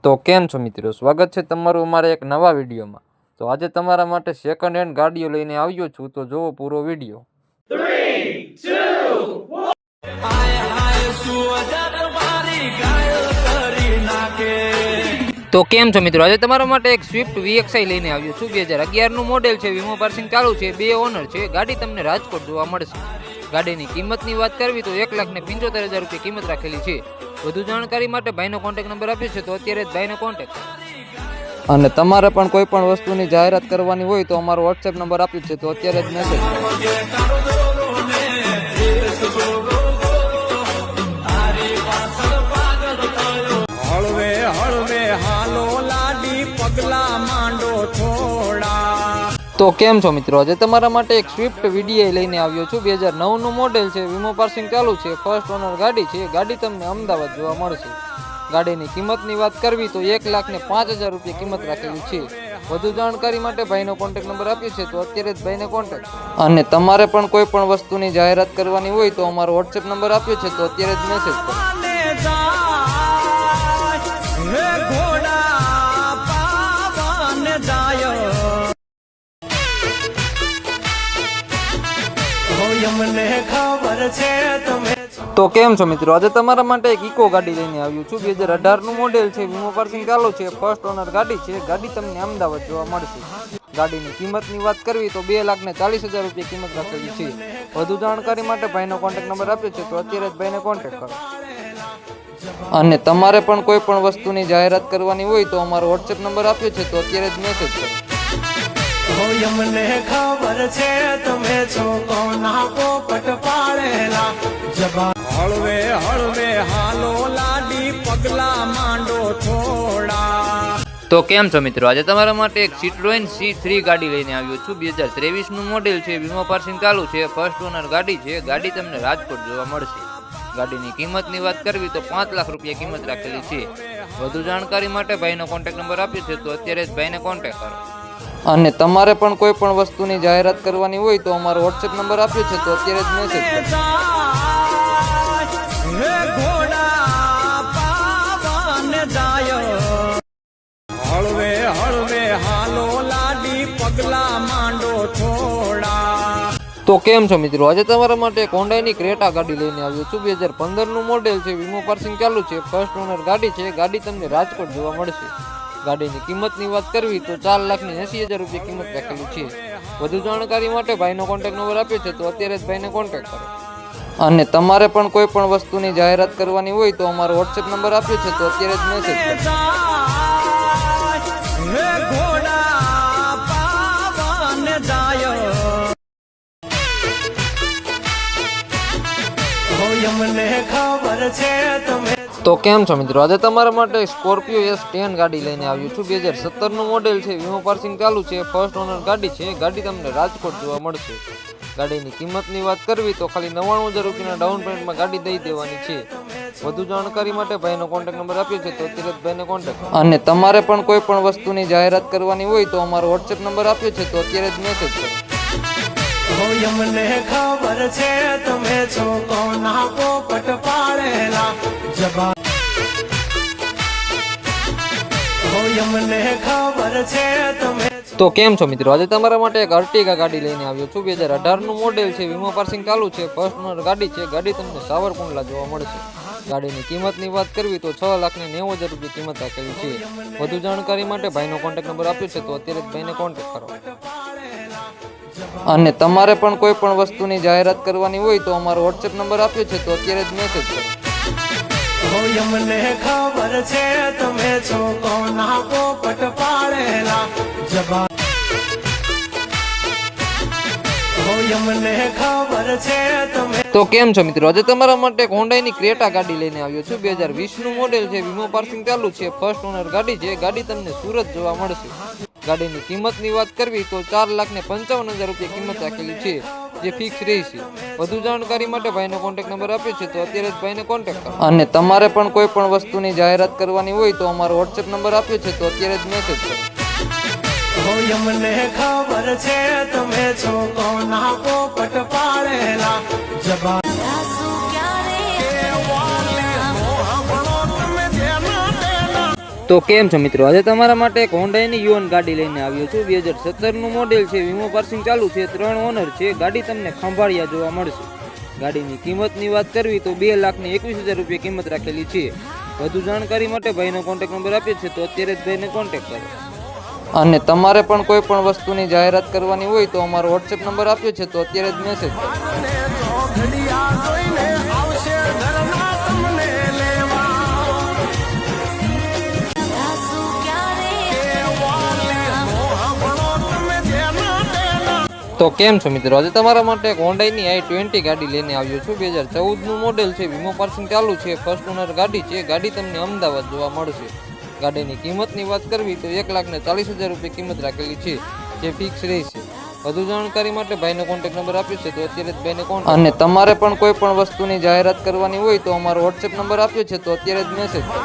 તો કેમ છો મિત્રો, સ્વાગત છે તમારું અમારા એક નવા વિડીયોમાં। તો આજે તમારા માટે સેકન્ડ હેન્ડ ગાડીઓ લઈને આવ્યો છું, તો જોવો પૂરો વિડીયો। 3, 2, 1 તો કેમ છો મિત્રો, આજે તમારા માટે એક સ્વિફ્ટ VXI લઈને આવ્યો છું। 2011નું મોડેલ છે, વીમો પાર્સિંગ ચાલુ છે, 2 ઓનર છે। ગાડી તમને રાજકોટ જોવા મળશે। ગાડીની કિંમતની વાત કરવી તો 1,75,000 રૂપિયા કિંમત રાખેલી છે। વધુ જાણકારી માટે ભાઈનો કોન્ટેક્ટ નંબર આપ્યો છે, તો અત્યારે જ ભાઈને કોન્ટેક્ટ કરો। અને તમારે પણ કોઈ પણ વસ્તુની જાહેરાત કરવાની હોય તો અમારો WhatsApp નંબર આપ્યો છે, તો અત્યારે જ મેસેજ કરો। હળવે હળવે હાલો લાડી પગલા માંડો થોડા। તો કેમ છો મિત્રો, આજે તમારા માટે એક સ્વિફ્ટ VDI લઈને આવ્યો છું। 2009નું મોડેલ છે, વીમો પાર્સિંગ ચાલુ છે, ફર્સ્ટ ઓનર ગાડી છે। ગાડી તમને અમદાવાદ જોવા મળશે। ગાડીની કિંમતની વાત કરવી તો 1,05,000 રૂપિયા કિંમત રાખેલી છે। વધુ જાણકારી માટે ભાઈનો કોન્ટેક્ટ નંબર આપ્યો છે, તો અત્યારે જ ભાઈને કોન્ટેક્ટ કરો। અને તમારે પણ કોઈ પણ વસ્તુની જાહેરાત કરવાની હોય તો અમારો WhatsApp નંબર આપ્યો છે, તો અત્યારે જ મેસેજ કરો। તો કેમ છો મિત્રો, આજે તમારા માટે એક ઇકો ગાડી લઈને આવ્યું છું। 2018નું મોડેલ છે, વીમો પાર્સિંગ ચાલુ છે, ફર્સ્ટ ઓનર ગાડી છે। ગાડી તમને અમદાવાદ જોવા મળશે। ગાડીની કિંમતની વાત કરવી તો 2,40,000 રૂપિયા કિંમત રાખેલી છે। વધુ જાણકારી માટે ભાઈનો કોન્ટેક્ટ નંબર આપ્યો છે, તો અત્યારે જ ભાઈને કોન્ટેક્ટ કરો। અને તમારે પણ કોઈ પણ વસ્તુની જાહેરાત કરવાની હોય તો અમારો WhatsApp નંબર આપ્યો છે, તો અત્યારે જ મેસેજ કરો। મને ખબર છે તમે છો કોના પોપટ પાડેલા જબા હળવે હળવે હાલો લાડી પગલા માંડો થોડા। તો કેમ છો મિત્રો, આજે તમારા માટે એક Citroen C3 ગાડી લઈને આવ્યો છું। 2023નું મોડેલ છે, વીમો પાર્સિંગ ચાલુ છે, ફર્સ્ટ ઓનર ગાડી છે। ગાડી તમને રાજકોટ જોવા મળશે। ગાડીની કિંમતની વાત કરવી તો 5 લાખ રૂપિયા કિંમત રાખેલી છે। વધુ જાણકારી માટે ભાઈનો કોન્ટેક્ટ નંબર આપ્યો છે, તો અત્યારે જ ભાઈને કોન્ટેક્ટ કરો। અને તમારે પણ કોઈ પણ વસ્તુની જાહેરાત કરવાની હોય તો અમારો WhatsApp નંબર આપ્યો છે, તો અત્યારે જ મેસેજ કરો। હળવે હળવે હાલો લાડી પગલા માંડો થોડા। તો કેમ છો મિત્રો, આજે તમારા માટે એક હોન્ડાની ક્રેટા ગાડી લઈને આવ્યો છું। 2015નું મોડેલ છે, વીમો પાર્સિંગ ચાલુ છે, ફર્સ્ટ ઓનર ગાડી છે। ગાડી તમને રાજકોટ જોવા મળશે। ગાડીની કિંમતની વાત કરવી તો 4,80,000 રૂપિયા કિંમત રાખેલી છે। વધુ જાણકારી માટે ભાઈનો કોન્ટેક્ટ નંબર આપ્યો છે, તો અત્યારે જ ભાઈને કોન્ટેક્ટ કરો। અને તમારે પણ કોઈ પણ વસ્તુની જાહેરાત કરવાની હોય તો અમારો WhatsApp નંબર આપ્યો છે, તો અત્યારે જ મેસેજ કરો। મને ખબર છે તમે તો કેમ છો મિત્રો, આજે તમારા માટે સ્કોર્પિયો S10 ગાડી લઈને આવ્યું છું। 2017નું મોડેલ છે, વીમો પાર્સિંગ ચાલુ છે, ફર્સ્ટ ઓનર ગાડી છે। ગાડી તમને રાજકોટ જોવા મળશે। ગાડીની કિંમતની વાત કરવી તો ખાલી 99,000 રૂપિયાના ડાઉન પેમેન્ટમાં ગાડી દઈ દેવાની છે। વધુ જાણકારી માટે ભાઈનો કોન્ટેક્ટ નંબર આપ્યો છે, તો અત્યારે જ ભાઈને કોન્ટેક્ટ કરો। અને તમારે પણ કોઈ પણ વસ્તુની જાહેરાત કરવાની હોય તો અમારો WhatsApp નંબર આપ્યો છે, તો અત્યારે જ મેસેજ કરો। મને ખબર છે તમે છો કોના પોપટ પાડેલા જબા મને ખબર છે તમે તો કેમ છો મિત્રો, આજે તમારા માટે એક અર્ટિગા ગાડી લઈને આવ્યો છું। 2018નું મોડેલ છે, વીમો પાર્સિંગ ચાલુ છે, ફર્સ્ટ ઓનર ગાડી છે। ગાડી તમને સાવરકુંડલા જોવા મળશે। ગાડીની કિંમતની વાત કરવી તો 6,90,000 રૂપિયા કિંમત રાખેલી છે। વધુ જાણકારી માટે ભાઈનો કોન્ટેક્ટ નંબર આપ્યો છે, તો અત્યારે જ ભાઈને કોન્ટેક્ટ કરો। અને તમારે પણ કોઈ પણ વસ્તુની જાહેરાત કરવાની હોય તો અમારો WhatsApp નંબર આપ્યો છે, તો અત્યારે જ મેસેજ કરો। મને ખબર છે તમે છો કોના પોપટ પાડેલા જબા મને ખબર છે તમે તો કેમ છો મિત્રો, આજે તમારા માટે એક હોન્ડાની ક્રેટા ગાડી લઈને આવ્યો છું। 2020નું મોડેલ છે, વીમો પાર્સિંગ ચાલુ છે, ફર્સ્ટ ઓનર ગાડી છે। ગાડી તમને સુરત જોવા મળશે। ગાડીની કિંમતની વાત કરવી તો 4,55,000 રૂપિયા કિંમત રાખેલી છે, જે ફિક્સ રહેશે। વધુ જાણકારી માટે ભાઈનો કોન્ટેક્ટ નંબર આપ્યો છે, તો અત્યારે જ ભાઈને કોન્ટેક્ટ કરો। અને તમારે પણ કોઈ પણ વસ્તુની જાહેરાત કરવાની હોય તો અમારો WhatsApp નંબર આપ્યો છે, તો અત્યારે જ મેસેજ કરો। મને ખબર છે તમે છો કોના પોપટ પાડેલા જબા તો કેમ છો મિત્રો, આજે તમારા માટે એક હોન્ડાની યુવાન ગાડી લઈને આવ્યો છું. 2017નું મોડેલ છે, વીમો પાર્સિંગ ચાલુ છે, 3 ઓનર છે. ગાડી તમને ખંભાળિયા જોવા મળશે. ગાડીની કિંમતની વાત કરવી તો 2,21,000 રૂપિયા કિંમત રાખેલી છે. વધુ જાણકારી માટે ભાઈનો કોન્ટેક્ટ નંબર આપ્યો છે, તો અત્યારે જ ભાઈને કોન્ટેક્ટ કરો. અને તમારે પણ કોઈ પણ વસ્તુની જાહેરાત કરવાની હોય તો અમારો વોટ્સએપ નંબર આપ્યો છે, તો અત્યારે જ મેસેજ કરો. તો કેમ છો મિત્રો, આજે તમારા માટે એક હોન્ડાની i20 ગાડી લઈને આવ્યો છું. 2014નું મોડેલ છે, વીમો પાર્સિંગ ચાલુ છે, ફર્સ્ટ ઓનર ગાડી છે. ગાડી તમને અમદાવાદ જોવા મળશે. ગાડીની કિંમતની વાત કરવી તો 1,40,000 રૂપિયા કિંમત રાખેલી છે, જે ફિક્સ રહેશે. વધુ જાણકારી માટે ભાઈનો કોન્ટેક્ટ નંબર આપ્યો છે, તો અત્યારે જ ભાઈને કોન્ટેક્ટ. અને તમારે પણ કોઈ પણ વસ્તુની જાહેરાત કરવાની હોય તો અમારો વોટ્સએપ નંબર આપ્યો છે, તો અત્યારે જ મેસેજ કરો.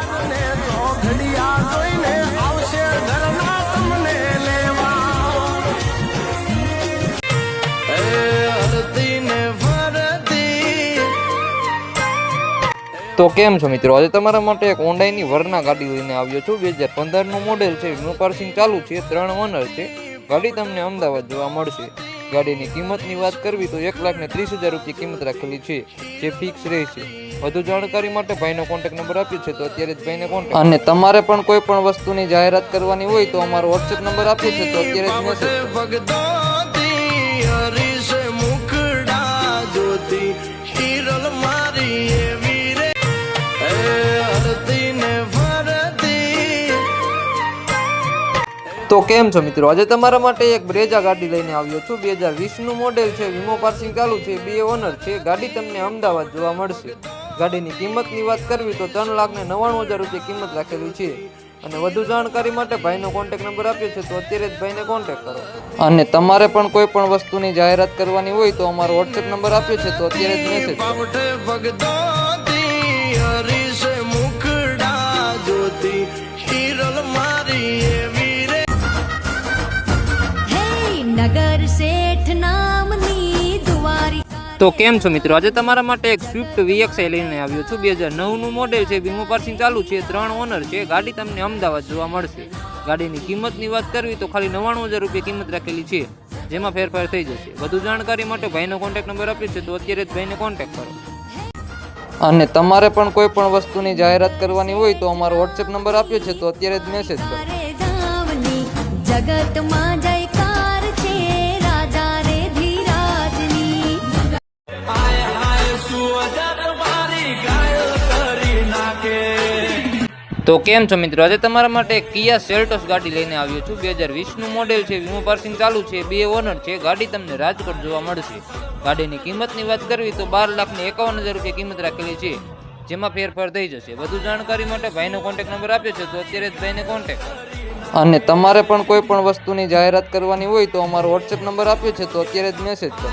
તો કેમ છો મિત્રો, આજે તમારા માટે એક હોન્ડાની વરના ગાડી લઈને આવ્યો છું. 2015નું મોડેલ છે, વીમો પાર્સિંગ ચાલુ છે, 3 ઓનર છે. ગાડી તમને અમદાવાદ જોવા મળશે. ગાડીની કિંમતની વાત કરવી તો 1,30,000 રૂપિયા કિંમત રાખેલી છે, જે ફિક્સ રહેશે. વધુ જાણકારી માટે ભાઈનો કોન્ટેક્ટ નંબર આપ્યો છે, તો અત્યારે જ ભાઈને કોન્ટેક્ટ. અને તમારે પણ કોઈ પણ વસ્તુની જાહેરાત કરવાની હોય તો અમારો વોટ્સએપ નંબર આપ્યો છે, તો અત્યારે જ મેસેજ કરો. તો કેમ છો મિત્રો, આજે તમારા માટે એક બ્રેઝા ગાડી લઈને આવ્યો છું. 2020નું મોડેલ છે, વીમો પાર્સિંગ ચાલુ છે, 2 ઓનર છે. ગાડી તમને અમદાવાદ જોવા મળશે. ગાડીની કિંમતની વાત કરવી તો 3,99,000 રૂપિયા કિંમત રાખેલી છે. અને વધુ જાણકારી માટે ભાઈનો કોન્ટેક્ટ નંબર આપ્યો છે, તો અત્યારે જ ભાઈને કોન્ટેક્ટ કરો. અને તમારે પણ કોઈ પણ વસ્તુની જાહેરાત કરવાની હોય તો અમારો વોટ્સએપ નંબર આપ્યો છે, તો અત્યારે જ મેસેજ કરો. નગર શેઠ નામની દુવારી. તો કેમ છો મિત્રો, આજે તમારા માટે એક સ્વિફ્ટ VXI લઈને આવ્યો છું. 2009નું મોડેલ છે, વીમો પાર્સિંગ ચાલુ છે, 3 ઓનર છે. ગાડી તમને અમદાવાદ જોવા મળશે. ગાડીની કિંમતની વાત કરવી તો ખાલી 99,000 રૂપિયા કિંમત રાખેલી છે, જેમાં ફેરફાર થઈ જશે. વધુ જાણકારી માટે ભાઈનો કોન્ટેક્ટ નંબર આપ્યો છે, તો અત્યારે જ ભાઈને કોન્ટેક્ટ કરો. અને તમારે પણ કોઈ પણ વસ્તુની જાહેરાત કરવાની હોય તો અમારો વોટ્સએપ નંબર આપ્યો છે, તો અત્યારે જ મેસેજ કરો. જગતમાં જયકાર છે રાજા રે ધીરાજની. તો કેમ છો મિત્રો, આજે તમારા માટે એક Kia Seltos ગાડી લઈને આવ્યો છું. 2020નું મોડેલ છે, વીમો પાર્સિંગ ચાલુ છે, 2 ઓનર છે. ગાડી તમને રાજકોટ જોવા મળશે. ગાડીની કિંમતની વાત કરવી તો 12,51,000 રૂપિયા કિંમત રાખેલી છે, જેમાં ફેરફાર થઈ જશે. વધુ જાણકારી માટે ભાઈનો કોન્ટેક્ટ નંબર આપ્યો છે, તો અત્યારે જ ભાઈને કોન્ટેક્ટ કરો. અને તમારે પણ કોઈ પણ વસ્તુની જાહેરાત કરવાની હોય તો અમારો વોટ્સએપ નંબર આપ્યો છે, તો અત્યારે જ મેસેજ કરો.